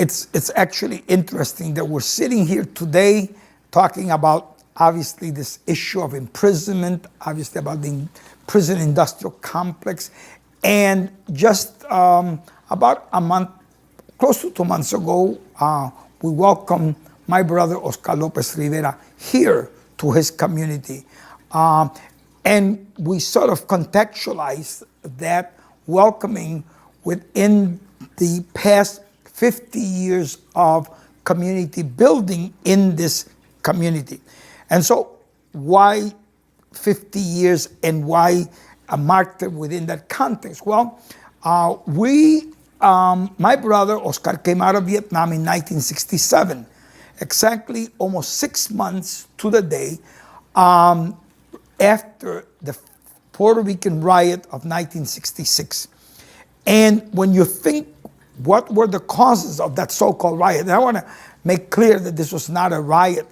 it's actually interesting that we're sitting here today talking about, obviously, this issue of imprisonment, obviously about the prison industrial complex. And just about a month, close to 2 months ago, we welcomed my brother Oscar Lopez Rivera here to his community. And we sort of contextualized that welcoming within the past 50 years of community building in this community. And so why 50 years and why marked it within that context? Well, my brother Oscar came out of Vietnam in 1967, exactly almost 6 months to the day after the Puerto Rican riot of 1966. And when you think what were the causes of that so-called riot, and I want to make clear that this was not a riot,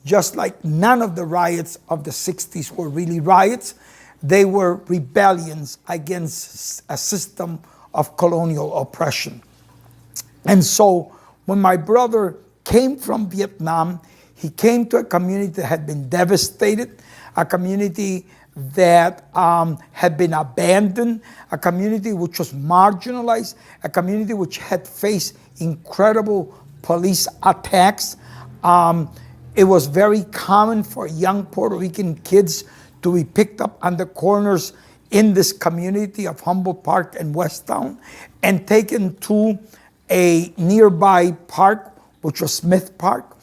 just like none of the riots of the 60s were really riots. They were rebellions against a system of colonial oppression. And so when my brother came from Vietnam, he came to a community that had been devastated, a community that had been abandoned, a community which was marginalized, a community which had faced incredible police attacks. It was very common for young Puerto Rican kids to be picked up on the corners in this community of Humboldt Park and West Town and taken to a nearby park, which was Smith Park,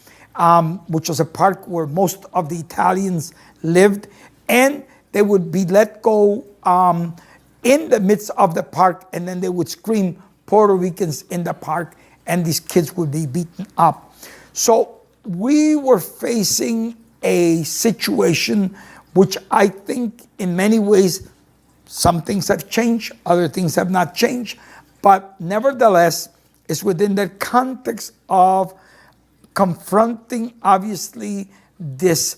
which was a park where most of the Italians lived, and they would be let go in the midst of the park, and then they would scream Puerto Ricans in the park, and these kids would be beaten up. So we were facing a situation which I think in many ways, some things have changed, other things have not changed, but nevertheless, it's within the context of confronting, obviously, this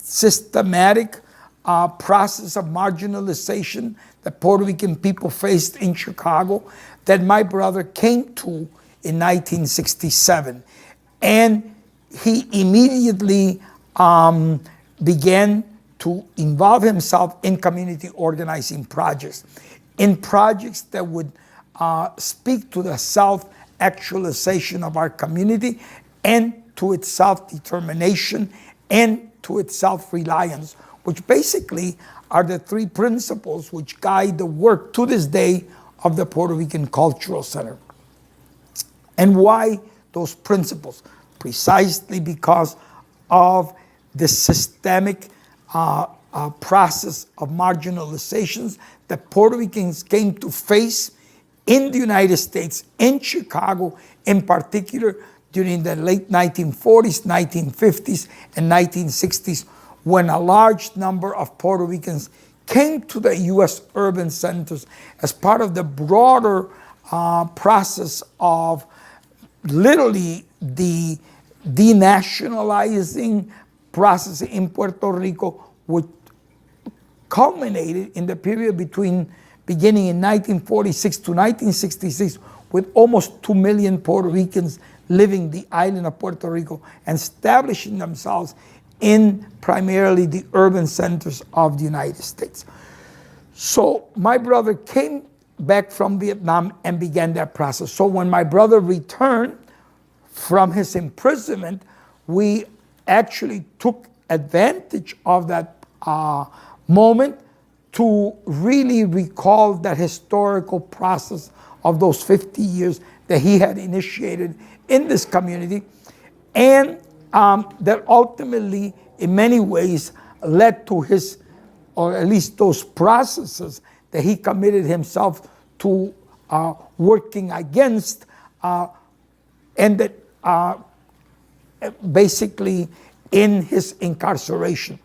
systematic process of marginalization that Puerto Rican people faced in Chicago that my brother came to in 1967. And he immediately began to involve himself in community organizing projects, in projects that would speak to the self-actualization of our community and to its self-determination and to its self-reliance, which basically are the three principles which guide the work to this day of the Puerto Rican Cultural Center. And why those principles? Precisely because of the systemic process of marginalizations that Puerto Ricans came to face in the United States, in Chicago in particular, during the late 1940s, 1950s, and 1960s, when a large number of Puerto Ricans came to the U.S. urban centers as part of the broader process of literally the denationalizing process in Puerto Rico, which culminated in the period beginning in 1946 to 1966, with almost 2 million Puerto Ricans living the island of Puerto Rico and establishing themselves in primarily the urban centers of the United States. So my brother came back from Vietnam and began that process. So when my brother returned from his imprisonment, we actually took advantage of that moment to really recall that historical process of those 50 years that he had initiated in this community, and that ultimately, in many ways, led to his, or at least those processes that he committed himself to working against, and that basically in his incarceration.